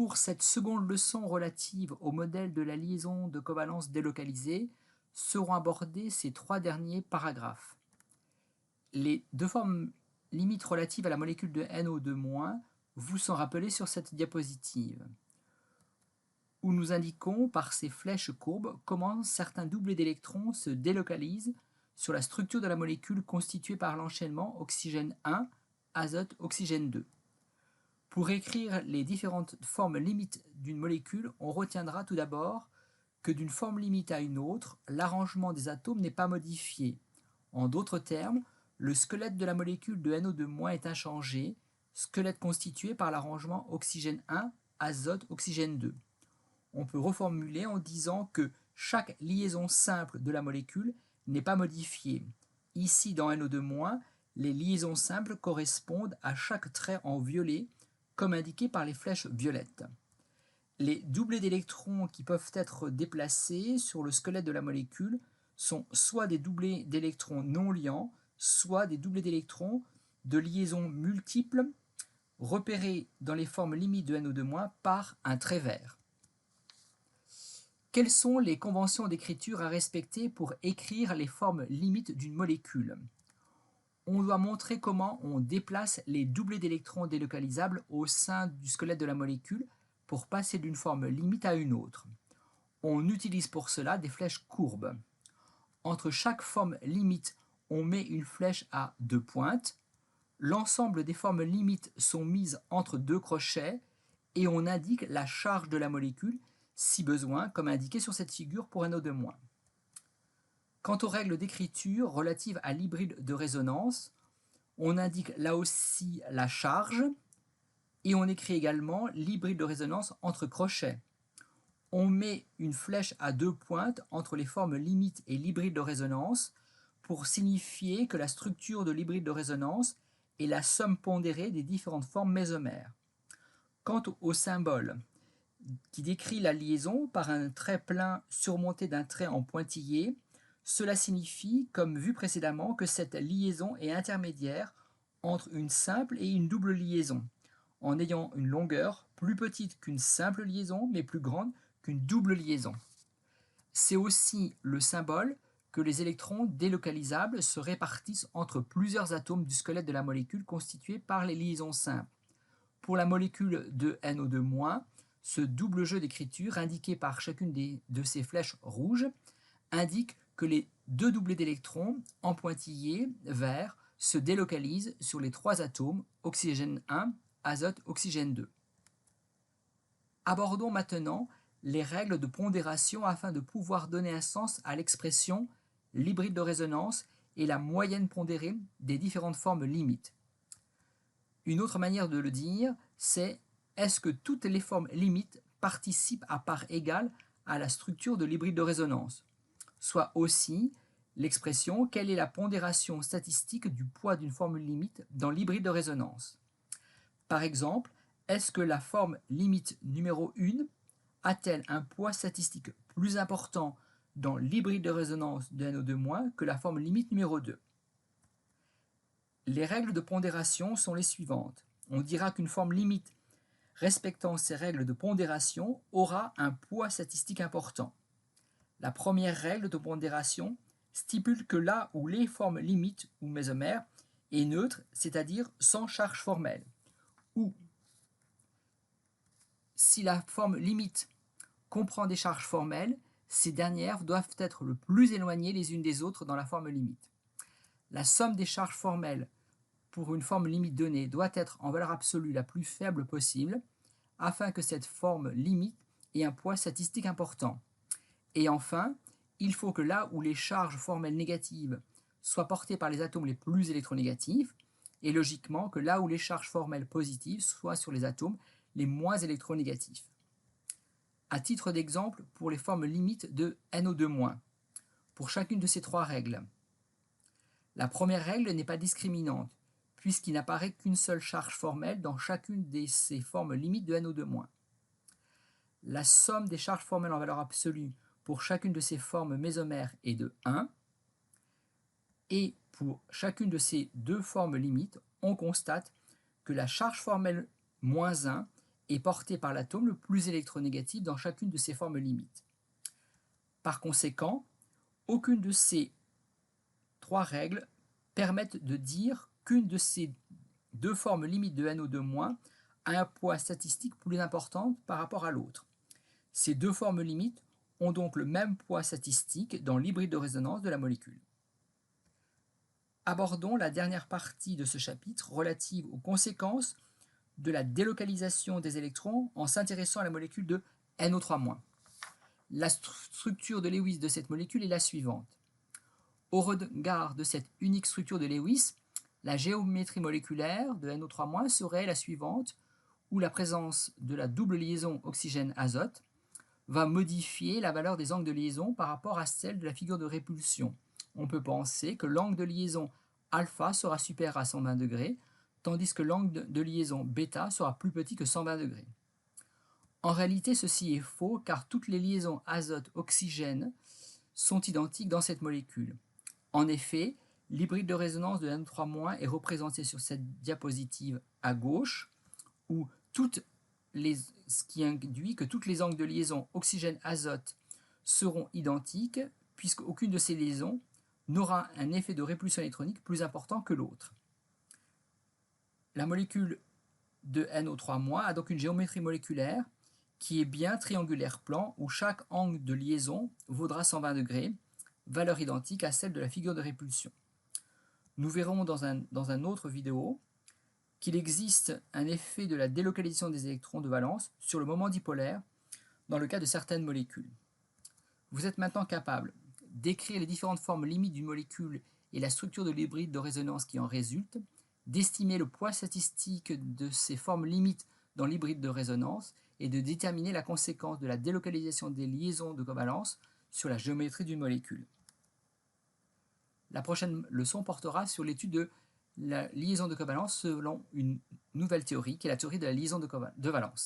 Pour cette seconde leçon relative au modèle de la liaison de covalence délocalisée, seront abordés ces trois derniers paragraphes. Les deux formes limites relatives à la molécule de NO2- vous sont rappelées sur cette diapositive, où nous indiquons par ces flèches courbes comment certains doublés d'électrons se délocalisent sur la structure de la molécule constituée par l'enchaînement oxygène 1, azote, oxygène 2. Pour écrire les différentes formes limites d'une molécule, on retiendra tout d'abord que d'une forme limite à une autre, l'arrangement des atomes n'est pas modifié. En d'autres termes, le squelette de la molécule de NO2- est inchangé, squelette constitué par l'arrangement oxygène 1, azote, oxygène 2. On peut reformuler en disant que chaque liaison simple de la molécule n'est pas modifiée. Ici, dans NO2-, les liaisons simples correspondent à chaque trait en violet, comme indiqué par les flèches violettes. Les doublés d'électrons qui peuvent être déplacés sur le squelette de la molécule sont soit des doublés d'électrons non liants, soit des doublés d'électrons de liaisons multiples repérés dans les formes limites de NO2- par un trait vert. Quelles sont les conventions d'écriture à respecter pour écrire les formes limites d'une molécule? On doit montrer comment on déplace les doublés d'électrons délocalisables au sein du squelette de la molécule pour passer d'une forme limite à une autre. On utilise pour cela des flèches courbes. Entre chaque forme limite, on met une flèche à deux pointes. L'ensemble des formes limites sont mises entre deux crochets et on indique la charge de la molécule, si besoin, comme indiqué sur cette figure pour NO2-. Quant aux règles d'écriture relatives à l'hybride de résonance, on indique là aussi la charge et on écrit également l'hybride de résonance entre crochets. On met une flèche à deux pointes entre les formes limites et l'hybride de résonance pour signifier que la structure de l'hybride de résonance est la somme pondérée des différentes formes mésomères. Quant au symbole qui décrit la liaison par un trait plein surmonté d'un trait en pointillé, cela signifie, comme vu précédemment, que cette liaison est intermédiaire entre une simple et une double liaison, en ayant une longueur plus petite qu'une simple liaison, mais plus grande qu'une double liaison. C'est aussi le symbole que les électrons délocalisables se répartissent entre plusieurs atomes du squelette de la molécule constitué par les liaisons simples. Pour la molécule de NO2-, ce double jeu d'écriture, indiqué par chacune de ces flèches rouges, indique que les deux doublés d'électrons en pointillé vert se délocalisent sur les trois atomes oxygène 1, azote, oxygène 2. Abordons maintenant les règles de pondération afin de pouvoir donner un sens à l'expression l'hybride de résonance et la moyenne pondérée des différentes formes limites. Une autre manière de le dire, c'est est-ce que toutes les formes limites participent à part égale à la structure de l'hybride de résonance? Soit aussi l'expression quelle est la pondération statistique du poids d'une formule limite dans l'hybride de résonance. Par exemple, est-ce que la forme limite numéro 1 a-t-elle un poids statistique plus important dans l'hybride de résonance de NO2- que la forme limite numéro 2? Les règles de pondération sont les suivantes. On dira qu'une forme limite respectant ces règles de pondération aura un poids statistique important. La première règle de pondération stipule que là où les formes limites ou mésomères est neutre, c'est-à-dire sans charge formelle, ou si la forme limite comprend des charges formelles, ces dernières doivent être le plus éloignées les unes des autres dans la forme limite. La somme des charges formelles pour une forme limite donnée doit être en valeur absolue la plus faible possible, afin que cette forme limite ait un poids statistique important. Et enfin, il faut que là où les charges formelles négatives soient portées par les atomes les plus électronégatifs, et logiquement que là où les charges formelles positives soient sur les atomes les moins électronégatifs. À titre d'exemple, pour les formes limites de NO2-, pour chacune de ces trois règles, la première règle n'est pas discriminante, puisqu'il n'apparaît qu'une seule charge formelle dans chacune de ces formes limites de NO2-. La somme des charges formelles en valeur absolue pour chacune de ces formes mésomères est de 1, et pour chacune de ces deux formes limites, on constate que la charge formelle moins 1 est porté par l'atome le plus électronégatif dans chacune de ces formes limites. Par conséquent, aucune de ces trois règles permettent de dire qu'une de ces deux formes limites de NO2- a un poids statistique plus important par rapport à l'autre. Ces deux formes limites ont donc le même poids statistique dans l'hybride de résonance de la molécule. Abordons la dernière partie de ce chapitre relative aux conséquences de la délocalisation des électrons en s'intéressant à la molécule de NO3-. La structure de Lewis de cette molécule est la suivante. Au regard de cette unique structure de Lewis, la géométrie moléculaire de NO3- serait la suivante, où la présence de la double liaison oxygène-azote va modifier la valeur des angles de liaison par rapport à celle de la figure de répulsion. On peut penser que l'angle de liaison alpha sera supérieur à 120 degrés, tandis que l'angle de liaison bêta sera plus petit que 120 degrés. En réalité, ceci est faux car toutes les liaisons azote-oxygène sont identiques dans cette molécule. En effet, l'hybride de résonance de NO3- est représenté sur cette diapositive à gauche, où ce qui induit que toutes les angles de liaison oxygène-azote seront identiques, puisqu'aucune de ces liaisons n'aura un effet de répulsion électronique plus important que l'autre. La molécule de NO3- a donc une géométrie moléculaire qui est bien triangulaire plan, où chaque angle de liaison vaudra 120 degrés, valeur identique à celle de la figure de répulsion. Nous verrons dans un autre vidéo qu'il existe un effet de la délocalisation des électrons de valence sur le moment dipolaire dans le cas de certaines molécules. Vous êtes maintenant capable d'écrire les différentes formes limites d'une molécule et la structure de l'hybride de résonance qui en résulte, d'estimer le poids statistique de ces formes limites dans l'hybride de résonance et de déterminer la conséquence de la délocalisation des liaisons de covalence sur la géométrie d'une molécule. La prochaine leçon portera sur l'étude de la liaison de covalence selon une nouvelle théorie, qui est la théorie de la liaison de valence.